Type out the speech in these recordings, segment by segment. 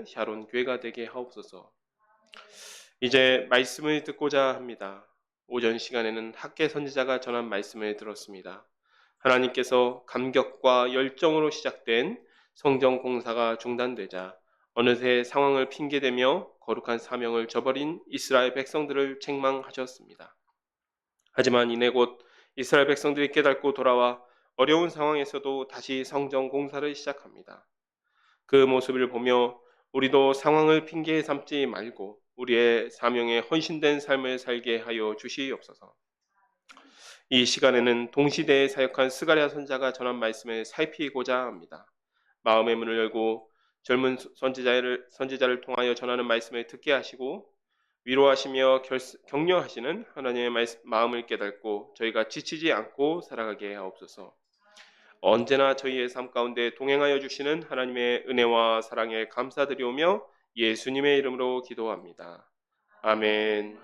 있는 샤론 교회가 되게 하옵소서. 이제 말씀을 듣고자 합니다. 오전 시간에는 학계 선지자가 전한 말씀을 들었습니다. 하나님께서 감격과 열정으로 시작된 성전 공사가 중단되자 어느새 상황을 핑계대며 거룩한 사명을 저버린 이스라엘 백성들을 책망하셨습니다. 하지만 이내 곧 이스라엘 백성들이 깨닫고 돌아와 어려운 상황에서도 다시 성전 공사를 시작합니다. 그 모습을 보며 우리도 상황을 핑계 삼지 말고 우리의 사명에 헌신된 삶을 살게 하여 주시옵소서. 이 시간에는 동시대에 사역한 스가랴 선지자가 전한 말씀을 살피고자 합니다. 마음의 문을 열고 젊은 선지자를 통하여 전하는 말씀을 듣게 하시고 위로하시며 격려하시는 하나님의 마음을 깨닫고 저희가 지치지 않고 살아가게 하옵소서. 언제나 저희의 삶 가운데 동행하여 주시는 하나님의 은혜와 사랑에 감사드리오며 예수님의 이름으로 기도합니다. 아멘.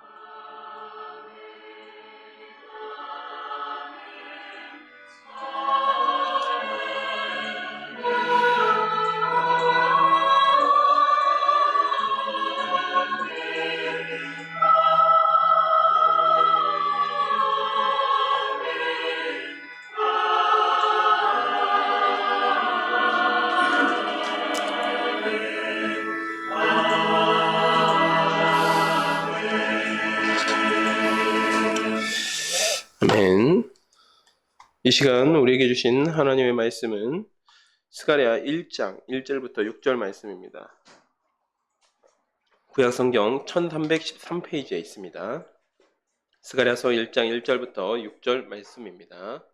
아멘. 이 시간 우리에게 주신 하나님의 말씀은 스가랴 1장 1절부터 6절 말씀입니다. 구약성경 1313페이지에 있습니다. 스가랴서 1장 1절부터 6절 말씀입니다.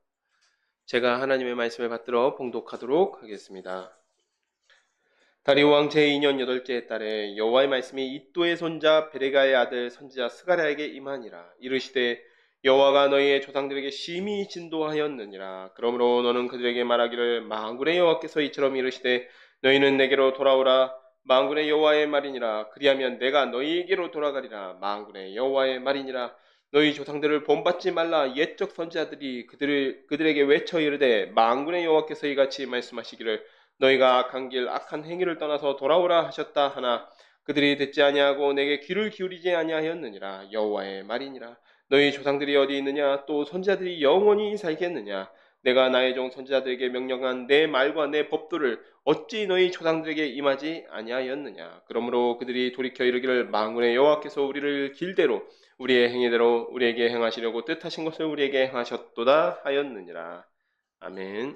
제가 하나님의 말씀을 받들어 봉독하도록 하겠습니다. 다리오 왕 제2년 8째 달에 여호와의 말씀이 이또의 손자 베레가의 아들 선지자 스가랴에게 임하니라. 이르시되 여호와가 너희의 조상들에게 심히 진도하였느니라. 그러므로 너는 그들에게 말하기를 만군의 여호와께서 이처럼 이르시되 너희는 내게로 돌아오라. 만군의 여호와의 말이니라. 그리하면 내가 너희에게로 돌아가리라. 만군의 여호와의 말이니라. 너희 조상들을 본받지 말라. 옛적 선지자들이 그들에게 외쳐 이르되 만군의 여호와께서 이같이 말씀하시기를 너희가 악한 길 악한 행위를 떠나서 돌아오라 하셨다 하나 그들이 듣지 아니하고 내게 귀를 기울이지 아니하였느니라. 여호와의 말이니라. 너희 조상들이 어디 있느냐? 또 선지자들이 영원히 살겠느냐? 내가 나의 종 선지자들에게 명령한 내 말과 내 법도를 어찌 너희 조상들에게 임하지 아니하였느냐? 그러므로 그들이 돌이켜 이르기를 만군의 여호와께서 우리를 길대로 우리의 행위대로 우리에게 행하시려고 뜻하신 것을 우리에게 행하셨도다 하였느니라. 아멘.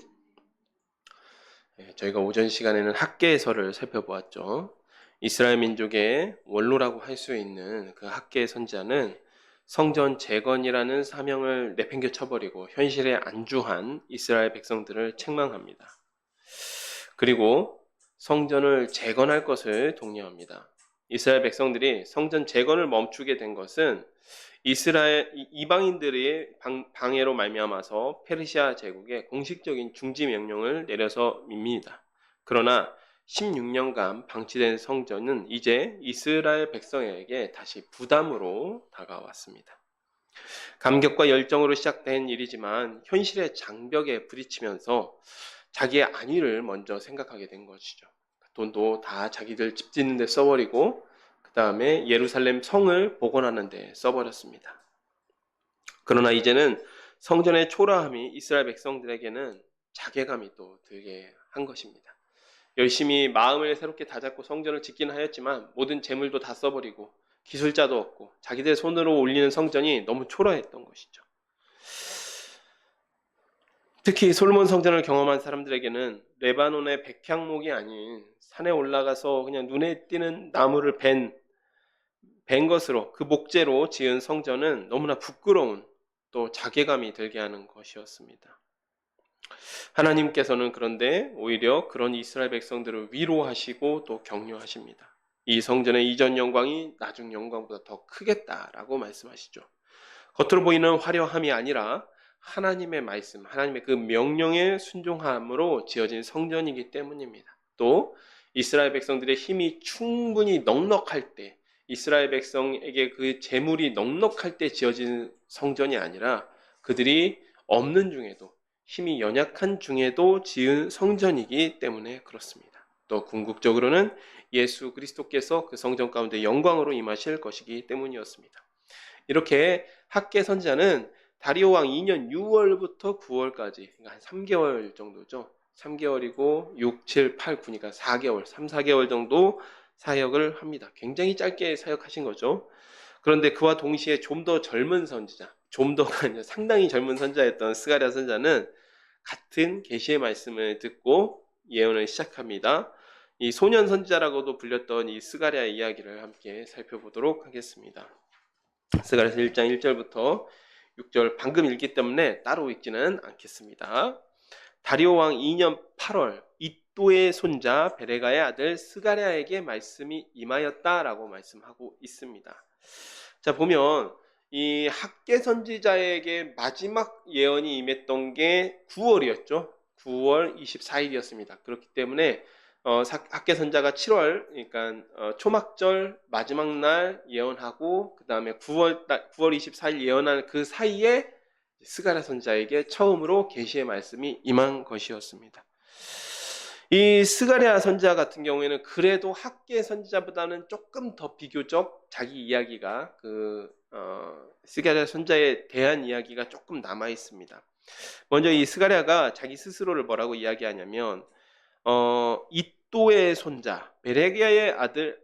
저희가 오전 시간에는 학계서를 살펴보았죠. 이스라엘 민족의 원로라고 할 수 있는 그 학계 선지자는 성전 재건이라는 사명을 내팽겨 쳐버리고 현실에 안주한 이스라엘 백성들을 책망합니다. 그리고 성전을 재건할 것을 독려합니다. 이스라엘 백성들이 성전 재건을 멈추게 된 것은 이스라엘 이방인들의 방해로 말미암아서 페르시아 제국에 공식적인 중지 명령을 내려서입니다. 그러나 16년간 방치된 성전은 이제 이스라엘 백성에게 다시 부담으로 다가왔습니다. 감격과 열정으로 시작된 일이지만 현실의 장벽에 부딪히면서 자기의 안위를 먼저 생각하게 된 것이죠. 돈도 다 자기들 집 짓는 데 써버리고 그 다음에 예루살렘 성을 복원하는 데 써버렸습니다. 그러나 이제는 성전의 초라함이 이스라엘 백성들에게는 자괴감이 또 들게 한 것입니다. 열심히 마음을 새롭게 다잡고 성전을 짓긴 하였지만 모든 재물도 다 써버리고 기술자도 없고 자기들 손으로 올리는 성전이 너무 초라했던 것이죠. 특히 솔로몬 성전을 경험한 사람들에게는 레바논의 백향목이 아닌 산에 올라가서 그냥 눈에 띄는 나무를 벤 것으로 그 목재로 지은 성전은 너무나 부끄러운 또 자괴감이 들게 하는 것이었습니다. 하나님께서는 그런데 오히려 그런 이스라엘 백성들을 위로하시고 또 격려하십니다. 이 성전의 이전 영광이 나중 영광보다 더 크겠다라고 말씀하시죠. 겉으로 보이는 화려함이 아니라 하나님의 말씀, 하나님의 그 명령에 순종함으로 지어진 성전이기 때문입니다. 또 이스라엘 백성들의 힘이 충분히 넉넉할 때, 이스라엘 백성에게 그 재물이 넉넉할 때 지어진 성전이 아니라 그들이 없는 중에도 힘이 연약한 중에도 지은 성전이기 때문에 그렇습니다. 또 궁극적으로는 예수 그리스도께서 그 성전 가운데 영광으로 임하실 것이기 때문이었습니다. 이렇게 학계 선지자는 다리오 왕 2년 6월부터 9월까지 그러니까 한 3개월 정도죠. 3개월이고 6, 7, 8, 9니까 4개월, 3, 4개월 정도 사역을 합니다. 굉장히 짧게 사역하신 거죠. 그런데 그와 동시에 좀 더 젊은 선지자, 좀 더가 아니라 상당히 젊은 선지자였던 스가랴 선지자는 같은 계시의 말씀을 듣고 예언을 시작합니다. 이 소년 선지자라고도 불렸던 이 스가랴의 이야기를 함께 살펴보도록 하겠습니다. 스가랴서 1장 1절부터 6절 방금 읽기 때문에 따로 읽지는 않겠습니다. 다리오 왕 2년 8월 이또의 손자 베레가의 아들 스가랴에게 말씀이 임하였다라고 말씀하고 있습니다. 자, 보면 이 학계 선지자에게 마지막 예언이 임했던 게 9월이었죠. 9월 24일이었습니다. 그렇기 때문에 학계 선자가 7월 그러니까 초막절 마지막 날 예언하고 그 다음에 9월 24일 예언한 그 사이에 스가랴 선자에게 처음으로 계시의 말씀이 임한 것이었습니다. 이 스가랴 선지자 같은 경우에는 그래도 학계 선지자보다는 조금 더 비교적 자기 이야기가 스가랴 선지자에 대한 이야기가 조금 남아 있습니다. 먼저 이 스가랴가 자기 스스로를 뭐라고 이야기하냐면 이또의 손자 베레기야의 아들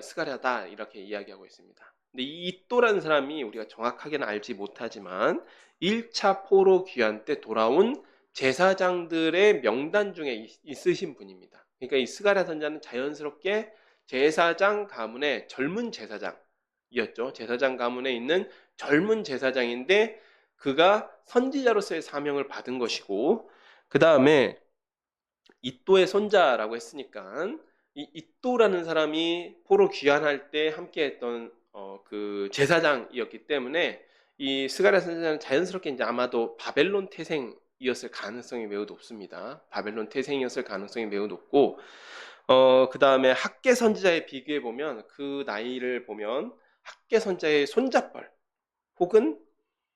스가랴다 이렇게 이야기하고 있습니다. 근데 이 이또라는 사람이 우리가 정확하게는 알지 못하지만 1차 포로 귀환 때 돌아온 제사장들의 명단 중에 있으신 분입니다. 그러니까 이 스가랴 선자는 자연스럽게 제사장 가문의 젊은 제사장이었죠. 제사장 가문에 있는 젊은 제사장인데 그가 선지자로서의 사명을 받은 것이고 그 다음에 이또의 손자라고 했으니까 이 이또라는 사람이 포로 귀환할 때 함께했던 그 제사장이었기 때문에 이 스가랴 선지자는 자연스럽게 이제 아마도 바벨론 태생이었을 가능성이 매우 높습니다. 바벨론 태생이었을 가능성이 매우 높고 그 다음에 학계 선지자에 비교해 보면 그 나이를 보면 학계 선지자의 손자뻘 혹은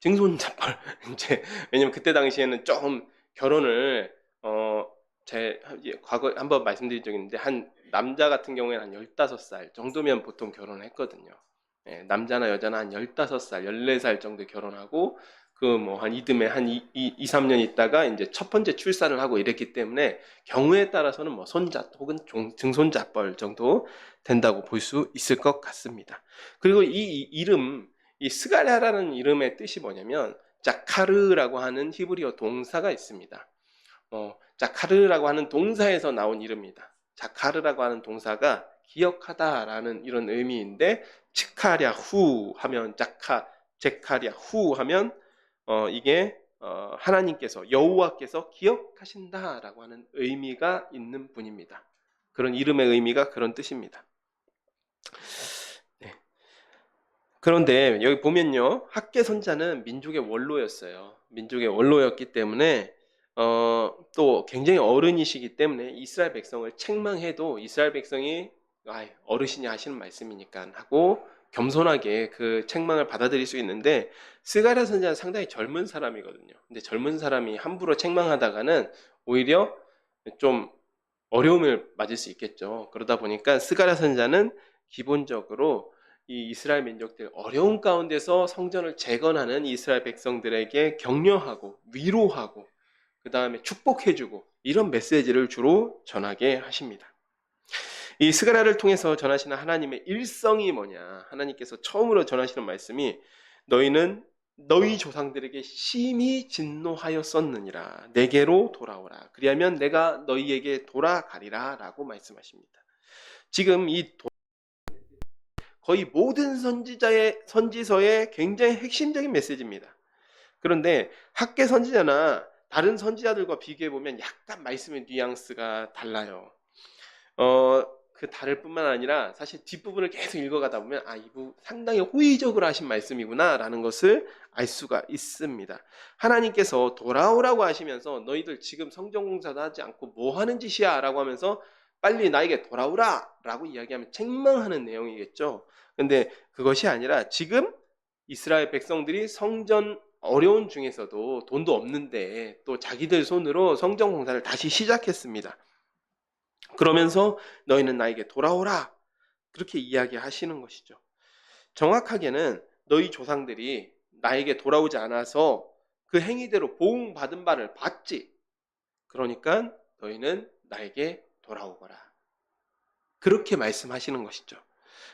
증손자뻘 이제 왜냐면 그때 당시에는 조금 결혼을 제 과거 한번 말씀드린 적이 있는데 한 남자 같은 경우에는 한 15살 정도면 보통 결혼을 했거든요. 예, 남자나 여자나 한 15살, 14살 정도 결혼하고 그 뭐 한 이듬해 한 2, 3년 있다가 이제 첫 번째 출산을 하고 이랬기 때문에 경우에 따라서는 뭐 손자 혹은 증손자뻘 정도 된다고 볼 수 있을 것 같습니다. 그리고 이 이름, 이 스가랴라는 이름의 뜻이 뭐냐면 자카르라고 하는 히브리어 동사가 있습니다. 자카르라고 하는 동사에서 나온 이름입니다. 자카르라고 하는 동사가 기억하다라는 이런 의미인데 츠카랴 후 하면 제카랴 후 하면 이게 하나님께서 여호와께서 기억하신다라고 하는 의미가 있는 분입니다. 그런 이름의 의미가 그런 뜻입니다. 네. 그런데 여기 보면요, 학계 선자는 민족의 원로였어요. 민족의 원로였기 때문에 또 굉장히 어른이시기 때문에 이스라엘 백성을 책망해도 이스라엘 백성이 어르신이 하시는 말씀이니까 하고 겸손하게 그 책망을 받아들일 수 있는데 스가랴 선지자는 상당히 젊은 사람이거든요. 근데 젊은 사람이 함부로 책망하다가는 오히려 좀 어려움을 맞을 수 있겠죠. 그러다 보니까 스가랴 선지자는 기본적으로 이 이스라엘 민족들 어려운 가운데서 성전을 재건하는 이스라엘 백성들에게 격려하고 위로하고 그 다음에 축복해주고 이런 메시지를 주로 전하게 하십니다. 이 스가랴를 통해서 전하시는 하나님의 일성이 뭐냐? 하나님께서 처음으로 전하시는 말씀이 너희는 너희 조상들에게 심히 진노하였었느니라. 내게로 돌아오라. 그리하면 내가 너희에게 돌아가리라 라고 말씀하십니다. 지금 이 거의 모든 선지서의 굉장히 핵심적인 메시지입니다. 그런데 학계 선지자나 다른 선지자들과 비교해보면 약간 말씀의 뉘앙스가 달라요. 그 다를 뿐만 아니라 사실 뒷부분을 계속 읽어가다 보면 이분 상당히 호의적으로 하신 말씀이구나 라는 것을 알 수가 있습니다. 하나님께서 돌아오라고 하시면서 너희들 지금 성전공사도 하지 않고 뭐 하는 짓이야 라고 하면서 빨리 나에게 돌아오라 라고 이야기하면 책망하는 내용이겠죠. 근데 그것이 아니라 지금 이스라엘 백성들이 성전 어려운 중에서도 돈도 없는데 또 자기들 손으로 성전 공사를 다시 시작했습니다. 그러면서 너희는 나에게 돌아오라. 그렇게 이야기하시는 것이죠. 정확하게는 너희 조상들이 나에게 돌아오지 않아서 그 행위대로 보응받은 바를 받지. 그러니까 너희는 나에게 돌아오거라. 그렇게 말씀하시는 것이죠.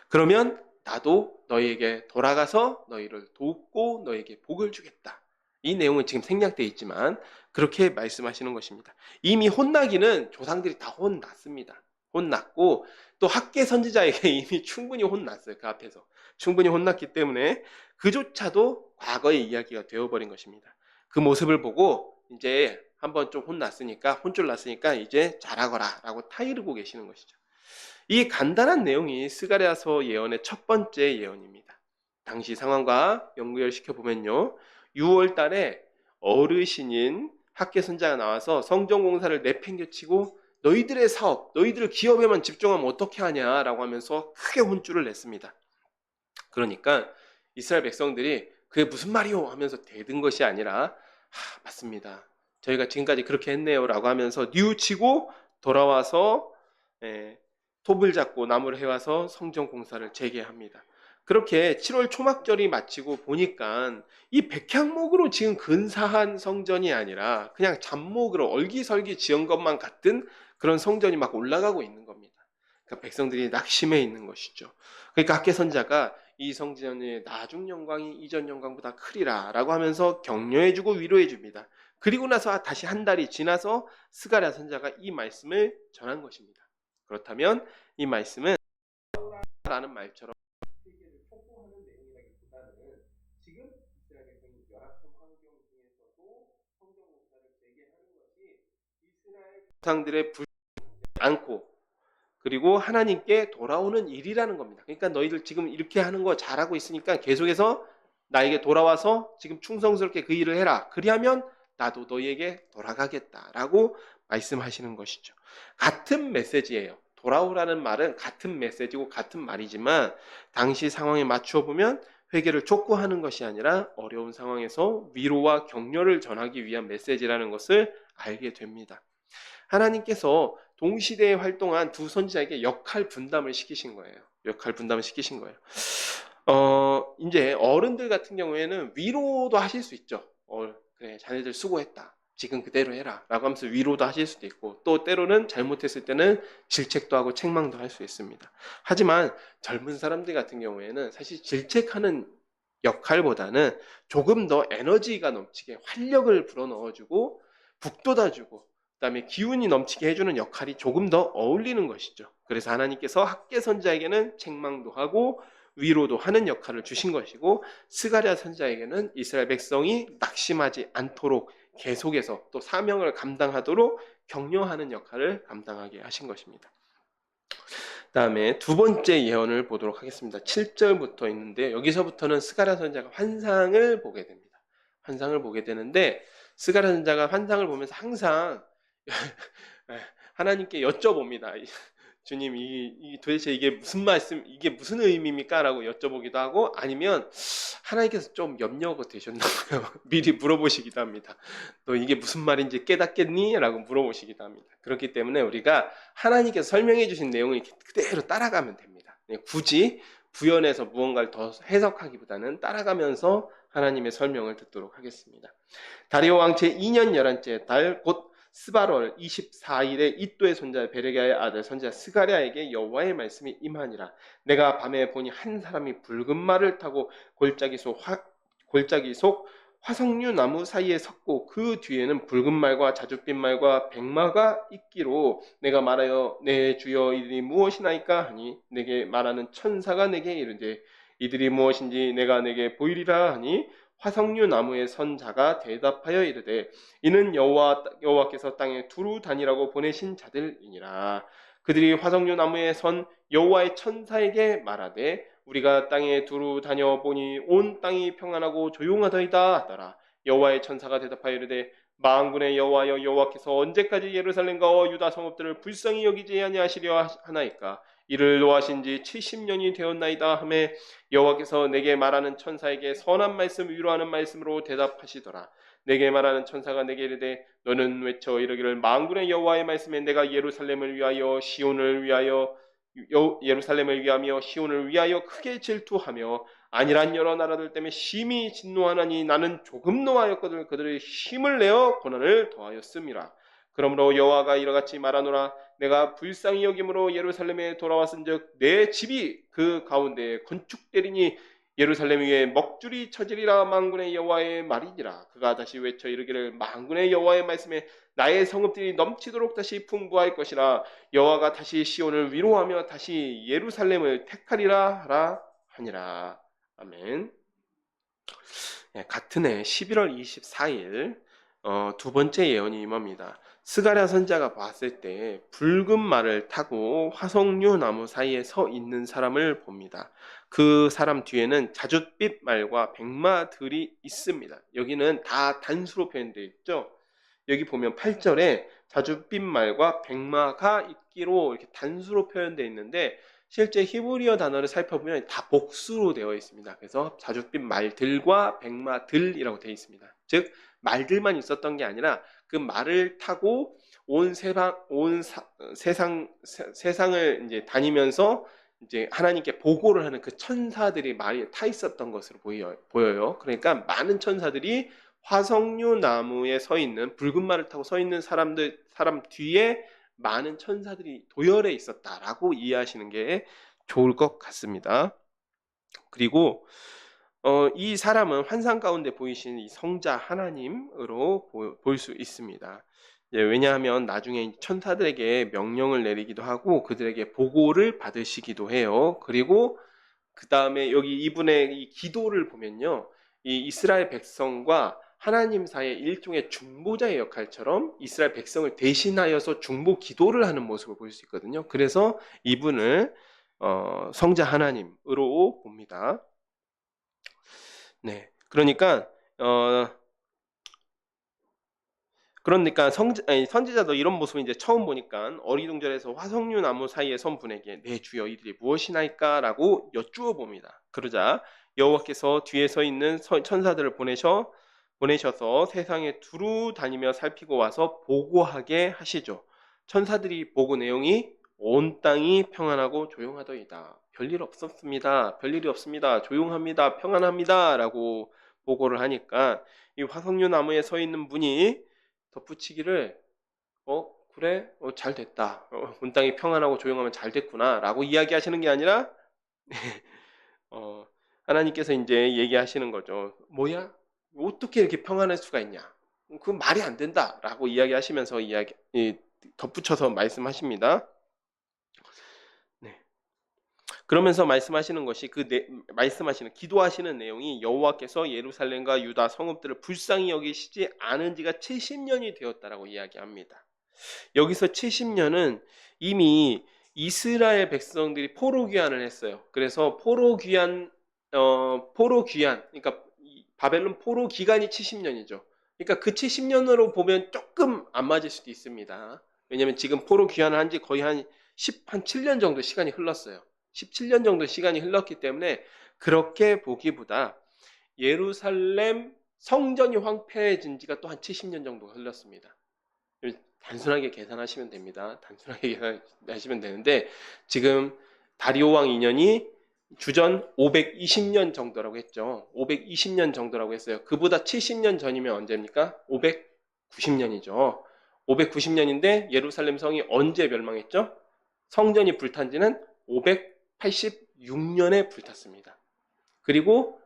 그러면 나도 너희에게 돌아가서 너희를 돕고 너희에게 복을 주겠다. 이 내용은 지금 생략되어 있지만 그렇게 말씀하시는 것입니다. 이미 혼나기는 조상들이 다 혼났습니다. 혼났고 또 학계 선지자에게 이미 충분히 혼났어요. 그 앞에서. 충분히 혼났기 때문에 그조차도 과거의 이야기가 되어버린 것입니다. 그 모습을 보고 이제 한번 좀 혼났으니까 혼쭐 났으니까 이제 잘하거라 라고 타이르고 계시는 것이죠. 이 간단한 내용이 스가랴서 예언의 첫 번째 예언입니다. 당시 상황과 연결시켜 보면요, 6월 달에 어르신인 학계 선자가 나와서 성전 공사를 내팽개치고 너희들의 사업, 너희들 기업에만 집중하면 어떻게 하냐라고 하면서 크게 혼쭐을 냈습니다. 그러니까 이스라엘 백성들이 그게 무슨 말이요 하면서 대든 것이 아니라 맞습니다. 저희가 지금까지 그렇게 했네요라고 하면서 뉘우치고 돌아와서 톱을 잡고 나무를 해와서 성전 공사를 재개합니다. 그렇게 7월 초막절이 마치고 보니까 이 백향목으로 지금 근사한 성전이 아니라 그냥 잡목으로 얼기설기 지은 것만 같은 그런 성전이 막 올라가고 있는 겁니다. 그러니까 백성들이 낙심해 있는 것이죠. 그러니까 학개 선자가 이 성전의 나중 영광이 이전 영광보다 크리라 라고 하면서 격려해주고 위로해줍니다. 그리고 나서 다시 한 달이 지나서 스가랴 선자가 이 말씀을 전한 것입니다. 그렇다면 이 말씀은 라는 말처럼 세계를 촉구하는 내용이라기보다는 지금 이스라엘 백성이 열악한 환경 중에서도 성전 공사를 재개하는 것이 이스라엘 조상들의 불 않고 그리고 하나님께 돌아오는 일이라는 겁니다. 그러니까 너희들 지금 이렇게 하는 거 잘하고 있으니까 계속해서 나에게 돌아와서 지금 충성스럽게 그 일을 해라. 그리하면 나도 너희에게 돌아가겠다라고 말씀하시는 것이죠. 같은 메시지예요. 돌아오라는 말은 같은 메시지고 같은 말이지만 당시 상황에 맞추어 보면 회개를 촉구하는 것이 아니라 어려운 상황에서 위로와 격려를 전하기 위한 메시지라는 것을 알게 됩니다. 하나님께서 동시대에 활동한 두 선지자에게 역할 분담을 시키신 거예요. 역할 분담을 시키신 거예요. 이제 어른들 같은 경우에는 위로도 하실 수 있죠. 그래, 자네들 수고했다. 지금 그대로 해라. 라고 하면서 위로도 하실 수도 있고, 또 때로는 잘못했을 때는 질책도 하고 책망도 할 수 있습니다. 하지만 젊은 사람들 같은 경우에는 사실 질책하는 역할보다는 조금 더 에너지가 넘치게 활력을 불어넣어주고, 북돋아주고, 그다음에 기운이 넘치게 해주는 역할이 조금 더 어울리는 것이죠. 그래서 하나님께서 학개 선지자에게는 책망도 하고 위로도 하는 역할을 주신 것이고 스가랴 선지자에게는 이스라엘 백성이 낙심하지 않도록 계속해서 또 사명을 감당하도록 격려하는 역할을 감당하게 하신 것입니다. 다음에 두 번째 예언을 보도록 하겠습니다. 7절부터 있는데 여기서부터는 스가랴 선지자가 환상을 보게 됩니다. 환상을 보게 되는데 스가랴 선지자가 환상을 보면서 항상 하나님께 여쭤봅니다. 주님, 도대체 이게 무슨 말씀, 이게 무슨 의미입니까? 라고 여쭤보기도 하고, 아니면 하나님께서 좀 염려가 되셨나봐요. 미리 물어보시기도 합니다. 너 이게 무슨 말인지 깨닫겠니? 라고 물어보시기도 합니다. 그렇기 때문에 우리가 하나님께서 설명해 주신 내용을 그대로 따라가면 됩니다. 굳이 부연해서 무언가를 더 해석하기보다는 따라가면서 하나님의 설명을 듣도록 하겠습니다. 다리오 왕 제2년 11째 달 곧 스바롤 24일에 이또의 손자 베레기야의 아들 선지자 스가랴에게 여호와의 말씀이 임하니라. 내가 밤에 보니 한 사람이 붉은 말을 타고 골짜기 속 화석류 나무 사이에 섰고 그 뒤에는 붉은 말과 자줏빛 말과 백마가 있기로 내가 말하여 내 주여 이들이 무엇이나이까 하니 내게 말하는 천사가 내게 이르되 이들이 무엇인지 내가 내게 보이리라 하니 화석류 나무에 선 자가 대답하여 이르되 이는 여호와께서 땅에 두루 다니라고 보내신 자들이니라. 그들이 화석류 나무에 선 여호와의 천사에게 말하되 우리가 땅에 두루 다녀 보니 온 땅이 평안하고 조용하더이다 하더라. 여호와의 천사가 대답하여 이르되 만군의 여호와여 여호와께서 언제까지 예루살렘과 유다 성읍들을 불쌍히 여기지 아니하시려 하나이까. 이를 노하신 지 70년이 되었나이다 하매 여호와께서 내게 말하는 천사에게 선한 말씀 위로하는 말씀으로 대답하시더라. 내게 말하는 천사가 내게 이르되 너는 외쳐 이르기를 만군의 여호와의 말씀에 내가 예루살렘을 위하여 시온을 위하여 예루살렘을 위하며 시온을 위하여 크게 질투하며 아니란 여러 나라들 때문에 심히 진노하나니 나는 조금 노하였거든 그들의 힘을 내어 고난을 더하였음이라. 그러므로 여호와가 이러같이 말하노라. 내가 불쌍히 여김으로 예루살렘에 돌아왔은즉 내 집이 그 가운데 건축되리니 예루살렘 위에 먹줄이 쳐지리라. 만군의 여호와의 말이니라. 그가 다시 외쳐 이르기를 만군의 여호와의 말씀에 나의 성읍들이 넘치도록 다시 풍부할 것이라. 여호와가 다시 시온을 위로하며 다시 예루살렘을 택하리라 하라 하니라. 아멘. 같은 해 11월 24일 두 번째 예언이 임합니다. 스가랴 선지자가 봤을 때 붉은 말을 타고 화석류 나무 사이에 서 있는 사람을 봅니다. 그 사람 뒤에는 자줏빛 말과 백마들이 있습니다. 여기는 다 단수로 표현되어 있죠. 여기 보면 8절에 자줏빛 말과 백마가 있기로 이렇게 단수로 표현되어 있는데 실제 히브리어 단어를 살펴보면 다 복수로 되어 있습니다. 그래서 자줏빛 말들과 백마들이라고 되어 있습니다. 즉 말들만 있었던 게 아니라 그 말을 타고 온 세상을 이제 다니면서 이제 하나님께 보고를 하는 그 천사들이 말이 타 있었던 것으로 보여요. 그러니까 많은 천사들이 화석류 나무에 서 있는 붉은 말을 타고 서 있는 사람 뒤에 많은 천사들이 도열해 있었다라고 이해하시는 게 좋을 것 같습니다. 그리고 이 사람은 환상 가운데 보이시는 이 성자 하나님으로 볼 수 있습니다. 왜냐하면 나중에 천사들에게 명령을 내리기도 하고 그들에게 보고를 받으시기도 해요. 그리고 그 다음에 여기 이분의 이 기도를 보면요, 이 이스라엘 백성과 하나님 사이의 일종의 중보자의 역할처럼 이스라엘 백성을 대신하여서 중보 기도를 하는 모습을 볼 수 있거든요. 그래서 이분을 성자 하나님으로 봅니다. 네, 그러니까 선지자도 이런 모습을 이제 처음 보니까 어리둥절해서 화석류 나무 사이에 선 분에게 내 주여 이들이 무엇이나이까라고 여쭈어 봅니다. 그러자 여호와께서 뒤에 서 있는 천사들을 보내셔서 세상에 두루 다니며 살피고 와서 보고하게 하시죠. 천사들이 보고 내용이 온 땅이 평안하고 조용하더이다. 별일 없었습니다. 별일이 없습니다. 조용합니다. 평안합니다라고 보고를 하니까 이 화석류 나무에 서 있는 분이 덧붙이기를 그래? 잘 됐다. 온 땅이 평안하고 조용하면 잘 됐구나 라고 이야기하시는 게 아니라 하나님께서 이제 얘기하시는 거죠. 뭐야? 어떻게 이렇게 평안할 수가 있냐? 그건 말이 안 된다 라고 이야기하시면서 덧붙여서 말씀하십니다. 네. 그러면서 말씀하시는 것이 기도하시는 내용이 여호와께서 예루살렘과 유다 성읍들을 불쌍히 여기시지 않은 지가 70년이 되었다라고 이야기합니다. 여기서 70년은 이미 이스라엘 백성들이 포로 귀환을 했어요. 그래서 포로 귀환, 그러니까 바벨론 포로 기간이 70년이죠. 그러니까 그 70년으로 보면 조금 안 맞을 수도 있습니다. 왜냐하면 지금 포로 귀환을 한 지 거의 한 7년 정도 시간이 흘렀어요. 17년 정도 시간이 흘렀기 때문에 그렇게 보기보다 예루살렘 성전이 황폐해진 지가 또 한 70년 정도 흘렀습니다. 단순하게 계산하시면 됩니다. 단순하게 계산하시면 되는데 지금 다리오 왕 2년이 주전 520년 정도라고 했죠. 520년 정도라고 했어요. 그보다 70년 전이면 언제입니까? 590년이죠. 590년인데 예루살렘 성이 언제 멸망했죠? 성전이 불탄 지는 586년에 불탔습니다. 그리고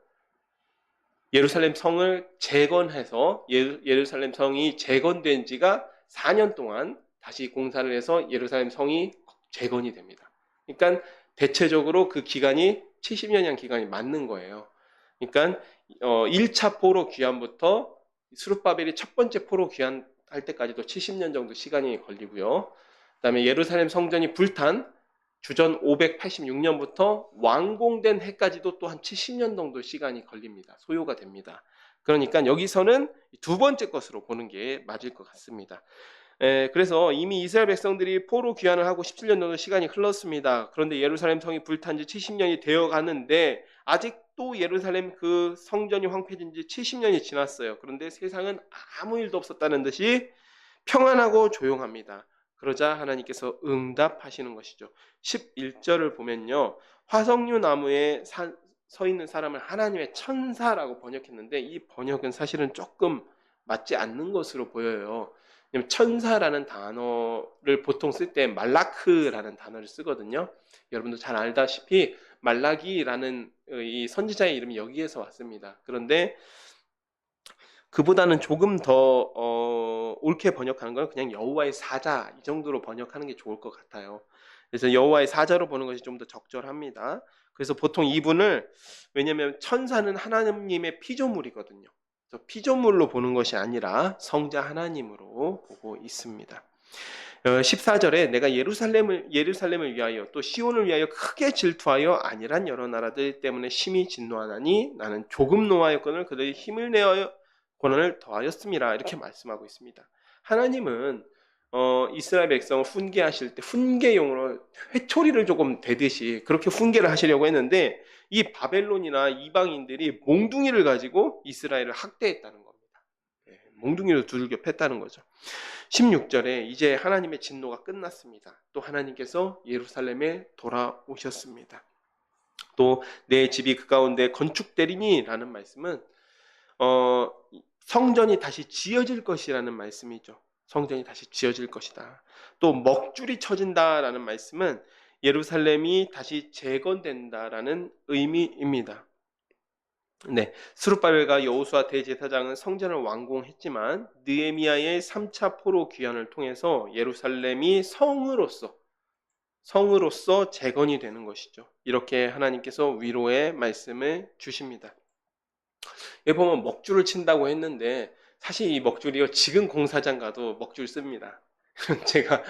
예루살렘 성을 재건해서 예루살렘 성이 재건된 지가 4년 동안 다시 공사를 해서 예루살렘 성이 재건이 됩니다. 그러니까 대체적으로 그 기간이 70년이라는 기간이 맞는 거예요. 그러니까 1차 포로 귀환부터 스룹바벨이 첫 번째 포로 귀환할 때까지도 70년 정도 시간이 걸리고요. 그다음에 예루살렘 성전이 불탄 주전 586년부터 완공된 해까지도 또 한 70년 정도 시간이 걸립니다. 소요가 됩니다. 그러니까 여기서는 두 번째 것으로 보는 게 맞을 것 같습니다. 그래서 이미 이스라엘 백성들이 포로 귀환을 하고 17년 정도 시간이 흘렀습니다. 그런데 예루살렘 성이 불탄 지 70년이 되어 가는데 아직도 또 예루살렘 그 성전이 황폐해진 지 70년이 지났어요. 그런데 세상은 아무 일도 없었다는 듯이 평안하고 조용합니다. 그러자 하나님께서 응답하시는 것이죠. 11절을 보면요. 화석류 나무에 서 있는 사람을 하나님의 천사라고 번역했는데 이 번역은 사실은 조금 맞지 않는 것으로 보여요. 왜냐하면 천사라는 단어를 보통 쓸 때 말라크라는 단어를 쓰거든요. 여러분도 잘 알다시피 말라기라는 이 선지자의 이름이 여기에서 왔습니다. 그런데 그보다는 조금 더 옳게 번역하는 건 그냥 여호와의 사자 이 정도로 번역하는 게 좋을 것 같아요. 그래서 여호와의 사자로 보는 것이 좀 더 적절합니다. 그래서 보통 이분을 왜냐하면 천사는 하나님의 피조물이거든요. 그래서 피조물로 보는 것이 아니라 성자 하나님으로 보고 있습니다. 14절에 내가 예루살렘을 위하여 또 시온을 위하여 크게 질투하여 아니란 여러 나라들 때문에 심히 진노하나니 나는 조금 노하였거늘 그들이 힘을 내어 고난을 더하였음이라 이렇게 말씀하고 있습니다. 하나님은 이스라엘 백성을 훈계하실 때 훈계용으로 회초리를 조금 대듯이 그렇게 훈계를 하시려고 했는데 이 바벨론이나 이방인들이 몽둥이를 가지고 이스라엘을 학대했다는 겁니다. 몽둥이를 두들겨 팼다는 거죠. 16절에 이제 하나님의 진노가 끝났습니다. 또 하나님께서 예루살렘에 돌아오셨습니다. 또 내 집이 그 가운데 건축되리니 라는 말씀은 성전이 다시 지어질 것이라는 말씀이죠. 성전이 다시 지어질 것이다. 또 먹줄이 쳐진다라는 말씀은 예루살렘이 다시 재건된다라는 의미입니다. 네, 스룹바벨과 여호수아 대제사장은 성전을 완공했지만 느헤미야의 3차 포로 귀환을 통해서 예루살렘이 성으로서 재건이 되는 것이죠. 이렇게 하나님께서 위로의 말씀을 주십니다. 여기 보면 먹줄을 친다고 했는데 사실 이 먹줄이요 지금 공사장 가도 먹줄 씁니다. 제가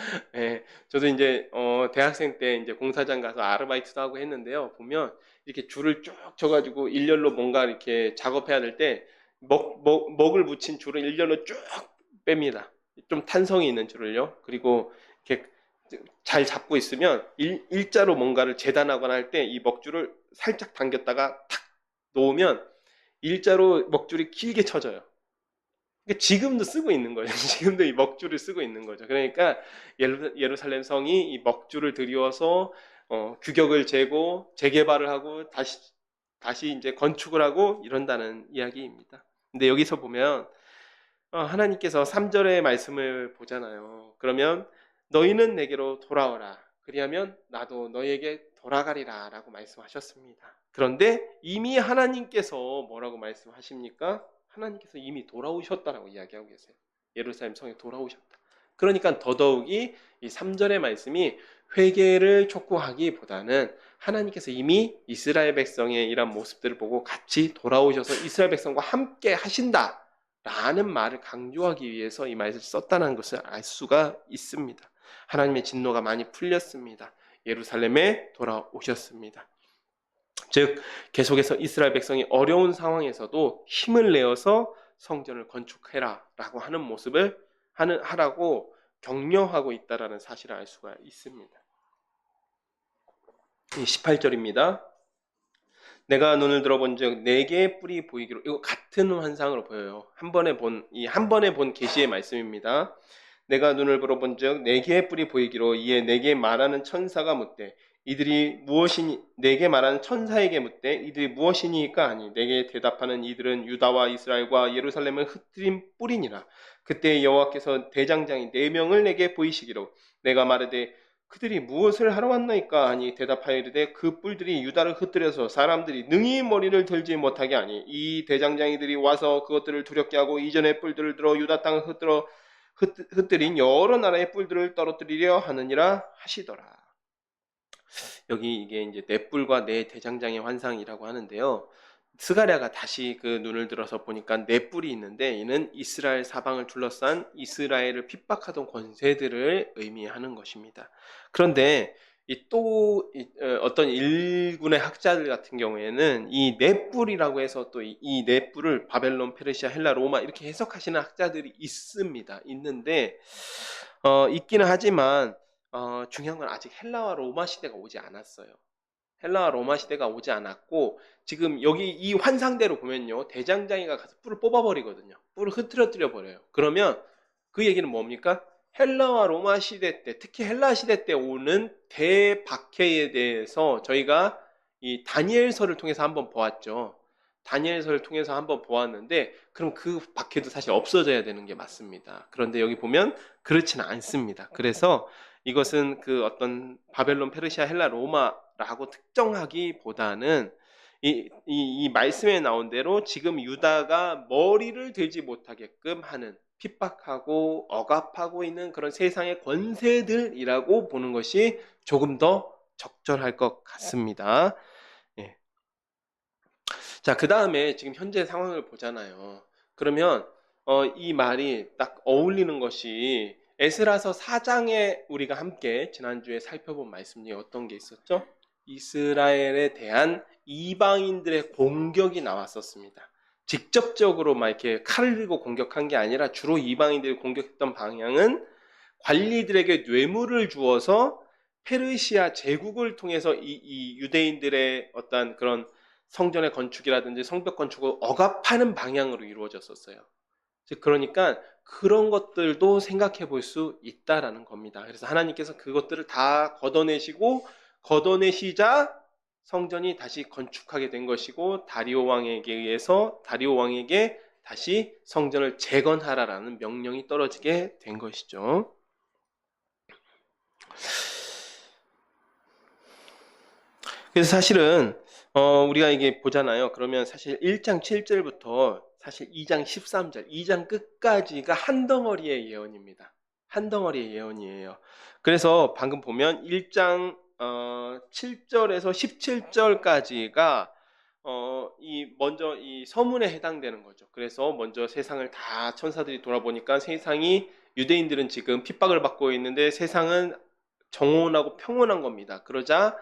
저도 이제 대학생 때 이제 공사장 가서 아르바이트도 하고 했는데요. 보면 이렇게 줄을 쭉 쳐가지고 일렬로 뭔가 이렇게 작업해야 될 때 먹을 붙인 줄을 일렬로 쭉 뺍니다. 좀 탄성이 있는 줄을요. 그리고 이렇게 잘 잡고 있으면 일자로 뭔가를 재단하거나 할 때 이 먹줄을 살짝 당겼다가 탁 놓으면 일자로 먹줄이 길게 쳐져요. 그러니까 지금도 쓰고 있는 거죠. 지금도 이 먹줄을 쓰고 있는 거죠. 그러니까 예루살렘 성이 이 먹줄을 들여서 규격을 재고 재개발을 하고 다시 이제 건축을 하고 이런다는 이야기입니다. 근데 여기서 보면 하나님께서 3절의 말씀을 보잖아요. 그러면 너희는 내게로 돌아오라. 그리하면 나도 너희에게 돌아가리라 라고 말씀하셨습니다. 그런데 이미 하나님께서 뭐라고 말씀하십니까? 하나님께서 이미 돌아오셨다라고 이야기하고 계세요. 예루살렘 성에 돌아오셨다. 그러니까 더더욱이 이 3절의 말씀이 회개를 촉구하기보다는 하나님께서 이미 이스라엘 백성의 이런 모습들을 보고 같이 돌아오셔서 이스라엘 백성과 함께 하신다 라는 말을 강조하기 위해서 이 말을 썼다는 것을 알 수가 있습니다. 하나님의 진노가 많이 풀렸습니다. 예루살렘에 돌아오셨습니다. 즉 계속해서 이스라엘 백성이 어려운 상황에서도 힘을 내어서 성전을 건축해라 라고 하는 모습을 하라고 격려하고 있다는 사실을 알 수가 있습니다. 18절입니다. 내가 눈을 들어본즉 네 개의 뿔이 보이기로 이거 같은 환상으로 보여요. 한 번에 본 계시의 말씀입니다. 내가 눈을 들어본즉 네 개의 뿔이 보이기로 이에 네개 말하는 천사가 묻되 이들이 무엇이니 네개 말하는 천사에게 묻되 이들이 무엇이니까 하니 네게 대답하는 이들은 유다와 이스라엘과 예루살렘을 흩트린 뿔이니라. 그때 여호와께서 대장장이 4명을 내게 보이시기로 내가 말하되 그들이 무엇을 하러 왔나이까 하니 대답하여 이르되 그 뿔들이 유다를 흩뜨려서 사람들이 능히 머리를 들지 못하게 하니 이 대장장이들이 와서 그것들을 두렵게 하고 이전의 뿔들을 들어 유다 땅을 흩뜨린 여러 나라의 뿔들을 떨어뜨리려 하느니라 하시더라. 여기 이게 이제 네 뿔과 네 대장장의 환상이라고 하는데요. 스가랴가 다시 그 눈을 들어서 보니까 네 뿔이 있는데 이는 이스라엘 사방을 둘러싼 이스라엘을 핍박하던 권세들을 의미하는 것입니다. 그런데 어떤 일군의 학자들 같은 경우에는 이 네 뿔이라고 해서 또 이 네 뿔을 바벨론, 페르시아, 헬라, 로마 이렇게 해석하시는 학자들이 있는데 있기는 하지만 중요한 건 아직 헬라와 로마 시대가 오지 않았어요. 헬라와 로마 시대가 오지 않았고, 지금 여기 이 환상대로 보면요, 대장장이가 가서 뿔을 뽑아버리거든요. 뿔을 흐트러뜨려 버려요. 그러면 그 얘기는 뭡니까? 헬라와 로마 시대 때, 특히 헬라 시대 때 오는 대박해에 대해서 저희가 이 다니엘서를 통해서 한번 보았죠. 다니엘서를 통해서 한번 보았는데, 그럼 그 박해도 사실 없어져야 되는 게 맞습니다. 그런데 여기 보면 그렇지는 않습니다. 그래서 이것은 그 어떤 바벨론, 페르시아, 헬라, 로마라고 특정하기보다는 이 말씀에 나온 대로 지금 유다가 머리를 들지 못하게끔 하는, 핍박하고 억압하고 있는 그런 세상의 권세들이라고 보는 것이 조금 더 적절할 것 같습니다. 예. 자, 그 다음에 지금 현재 상황을 보잖아요. 그러면 이 말이 딱 어울리는 것이 에스라서 4장에 우리가 함께 지난주에 살펴본 말씀 중에 어떤 게 있었죠? 이스라엘에 대한 이방인들의 공격이 나왔었습니다. 직접적으로 막 이렇게 칼을 들고 공격한 게 아니라 주로 이방인들이 공격했던 방향은 관리들에게 뇌물을 주어서 페르시아 제국을 통해서 이 유대인들의 어떤 그런 성전의 건축이라든지 성벽 건축을 억압하는 방향으로 이루어졌었어요. 즉 그러니까 그런 것들도 생각해 볼 수 있다라는 겁니다. 그래서 하나님께서 그것들을 다 걷어내시자 성전이 다시 건축하게 된 것이고, 다리오 왕에게 다시 성전을 재건하라라는 명령이 떨어지게 된 것이죠. 그래서 사실은 우리가 이게 보잖아요. 그러면 사실 1장 7절부터 사실 2장 13절, 2장 끝까지가 한 덩어리의 예언입니다. 한 덩어리의 예언이에요. 그래서 방금 보면 1장 7절에서 17절까지가 먼저 이 서문에 해당되는 거죠. 그래서 먼저 세상을 다 천사들이 돌아보니까 세상이, 유대인들은 지금 핍박을 받고 있는데 세상은 정온하고 평온한 겁니다. 그러자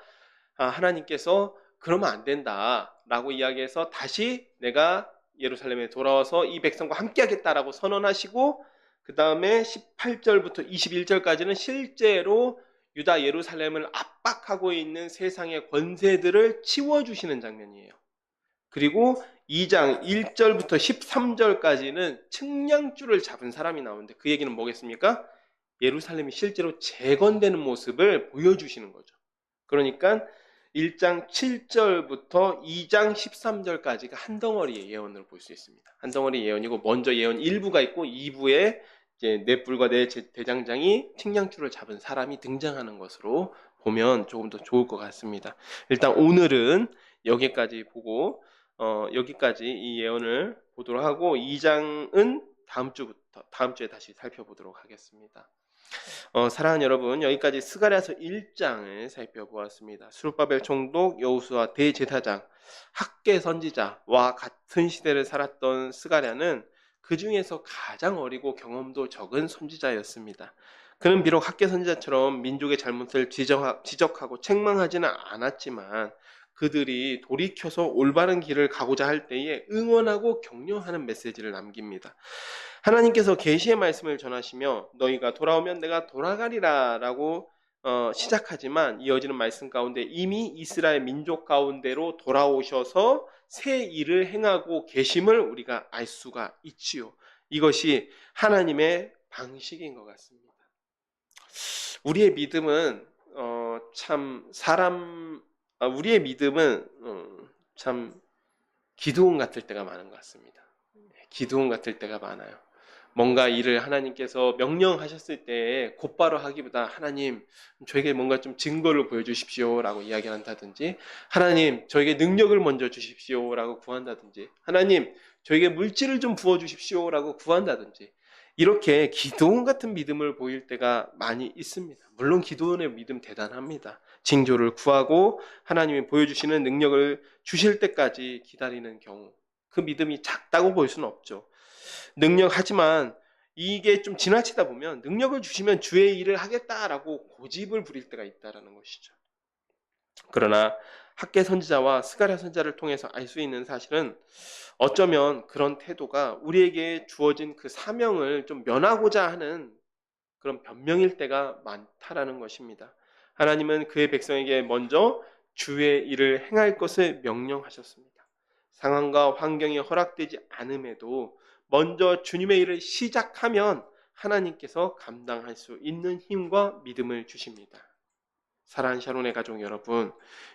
하나님께서 그러면 안 된다라고 이야기해서 다시 내가 예루살렘에 돌아와서 이 백성과 함께 하겠다라고 선언하시고, 그 다음에 18절부터 21절까지는 실제로 유다 예루살렘을 압박하고 있는 세상의 권세들을 치워주시는 장면이에요. 그리고 2장 1절부터 13절까지는 측량줄을 잡은 사람이 나오는데, 그 얘기는 뭐겠습니까? 예루살렘이 실제로 재건되는 모습을 보여주시는 거죠. 그러니까 1장 7절부터 2장 13절까지가 한 덩어리의 예언을 볼 수 있습니다. 한 덩어리 예언이고, 먼저 예언 1부가 있고 2부에 이제 네 뿔과 네 대장장이 측량줄을 잡은 사람이 등장하는 것으로 보면 조금 더 좋을 것 같습니다. 일단 오늘은 여기까지 보고 여기까지 이 예언을 보도록 하고, 2장은 다음 주에 다시 살펴보도록 하겠습니다. 사랑하는 여러분, 여기까지 스가랴서 1장을 살펴보았습니다. 스룹바벨 총독, 여호수아 대제사장, 학계 선지자와 같은 시대를 살았던 스가랴는 그 중에서 가장 어리고 경험도 적은 선지자였습니다. 그는 비록 학계 선지자처럼 민족의 잘못을 지적하고 책망하지는 않았지만, 그들이 돌이켜서 올바른 길을 가고자 할 때에 응원하고 격려하는 메시지를 남깁니다. 하나님께서 계시의 말씀을 전하시며 너희가 돌아오면 내가 돌아가리라 라고 시작하지만, 이어지는 말씀 가운데 이미 이스라엘 민족 가운데로 돌아오셔서 새 일을 행하고 계심을 우리가 알 수가 있지요. 이것이 하나님의 방식인 것 같습니다. 우리의 믿음은 우리의 믿음은 참 기드온 같을 때가 많은 것 같습니다. 기드온 같을 때가 많아요. 뭔가 일을 하나님께서 명령하셨을 때 곧바로 하기보다, 하나님 저에게 뭔가 좀 증거를 보여주십시오 라고 이야기한다든지, 하나님 저에게 능력을 먼저 주십시오 라고 구한다든지, 하나님 저에게 물질을 좀 부어주십시오 라고 구한다든지, 이렇게 기드온 같은 믿음을 보일 때가 많이 있습니다. 물론 기드온의 믿음 대단합니다. 징조를 구하고 하나님이 보여주시는 능력을 주실 때까지 기다리는 경우, 그 믿음이 작다고 볼 수는 없죠. 능력하지만 이게 좀 지나치다 보면 능력을 주시면 주의 일을 하겠다라고 고집을 부릴 때가 있다라는 것이죠. 그러나 학계 선지자와 스가랴 선지자를 통해서 알 수 있는 사실은, 어쩌면 그런 태도가 우리에게 주어진 그 사명을 좀 면하고자 하는 그런 변명일 때가 많다라는 것입니다. 하나님은 그의 백성에게 먼저 주의 일을 행할 것을 명령하셨습니다. 상황과 환경이 허락되지 않음에도 먼저 주님의 일을 시작하면 하나님께서 감당할 수 있는 힘과 믿음을 주십니다. 사랑하는 샤론의 가족 여러분,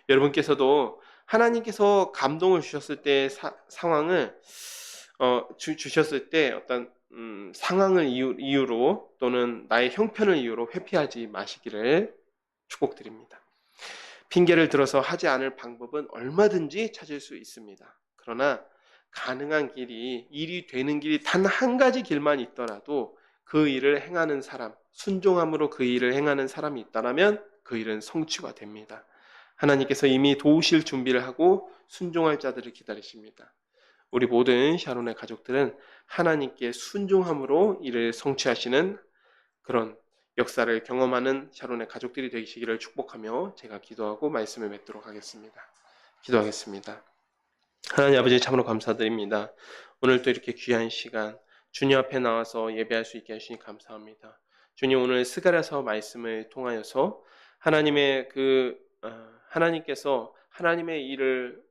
여러분께서도 하나님께서 감동을 주셨을 때 상황을 주셨을 때 어떤 상황을 이유로 또는 나의 형편을 이유로 회피하지 마시기를 축복드립니다. 핑계를 들어서 하지 않을 방법은 얼마든지 찾을 수 있습니다. 그러나 가능한 일이 되는 길이 단 한 가지 길만 있더라도 그 일을 행하는 사람, 순종함으로 그 일을 행하는 사람이 있다면 그 일은 성취가 됩니다. 하나님께서 이미 도우실 준비를 하고 순종할 자들을 기다리십니다. 우리 모든 샤론의 가족들은 하나님께 순종함으로 이를 성취하시는 그런 역사를 경험하는 샤론의 가족들이 되시기를 축복하며 제가 기도하고 말씀을 맺도록 하겠습니다. 기도하겠습니다. 하나님 아버지 참으로 감사드립니다. 오늘도 이렇게 귀한 시간 주님 앞에 나와서 예배할 수 있게 하시니 감사합니다. 주님 오늘 스가랴서 말씀을 통하여서 하나님의 하나님께서 하나님의 일을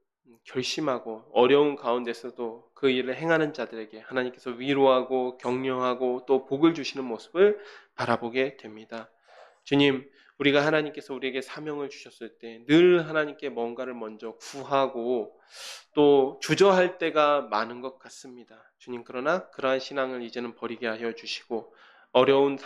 결심하고 어려운 가운데서도 그 일을 행하는 자들에게 하나님께서 위로하고 격려하고 또 복을 주시는 모습을 바라보게 됩니다. 주님, 우리가 하나님께서 우리에게 사명을 주셨을 때 늘 하나님께 뭔가를 먼저 구하고 또 주저할 때가 많은 것 같습니다. 주님, 그러나 그러한 신앙을 이제는 버리게 하여 주시고 어려운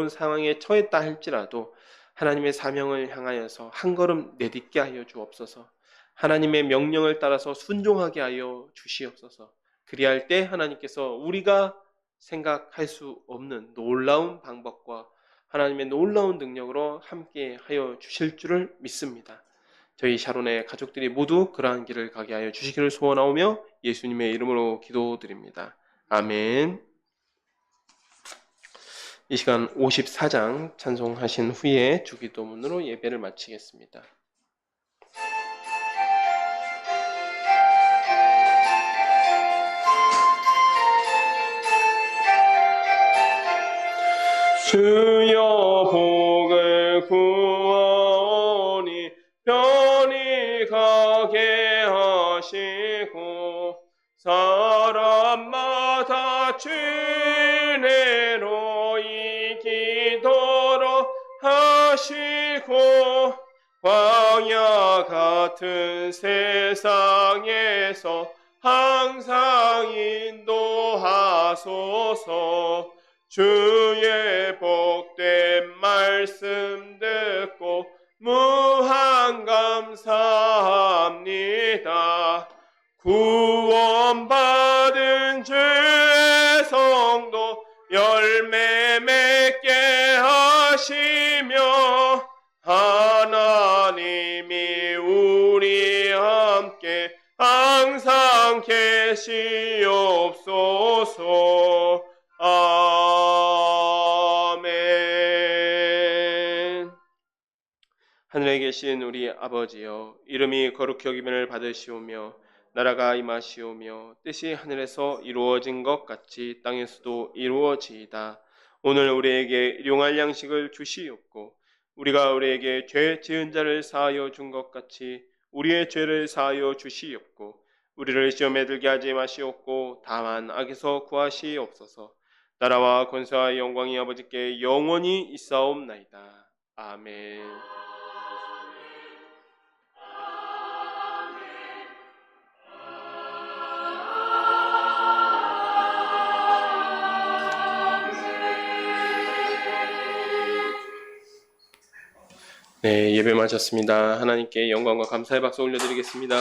상황에 처했다 할지라도 하나님의 사명을 향하여서 한 걸음 내딛게 하여 주옵소서. 하나님의 명령을 따라서 순종하게 하여 주시옵소서. 그리할 때 하나님께서 우리가 생각할 수 없는 놀라운 방법과 하나님의 놀라운 능력으로 함께 하여 주실 줄을 믿습니다. 저희 샤론의 가족들이 모두 그러한 길을 가게 하여 주시기를 소원하오며 예수님의 이름으로 기도드립니다. 아멘. 이 시간 54장 찬송하신 후에 주기도문으로 예배를 마치겠습니다. 주여 복을 구하오니 편히 가게 하시고 사람마다 주내로 이기도록 하시고 광야 같은 세상에서 항상 인도하소서. 주의 복된 말씀 듣고 무한 감사합니다. 구원받은 주의 성도 열매 맺게 하시며 하나님이 우리 함께 항상 계시옵소서. 아멘. 하늘에 계신 우리 아버지여, 이름이 거룩히 여김을 받으시오며 나라가 임하시오며 뜻이 하늘에서 이루어진 것 같이 땅에서도 이루어지이다. 오늘 우리에게 일용할 양식을 주시옵고 우리가 우리에게 죄 지은 자를 사하여 준 것 같이 우리의 죄를 사하여 주시옵고 우리를 시험에 들게 하지 마시옵고 다만 악에서 구하시옵소서. 나라와 권세와 영광이 아버지께 영원히 있사옵나이다. 아멘. 네, 예배 마쳤습니다. 하나님께 영광과 감사의 박수 올려드리겠습니다.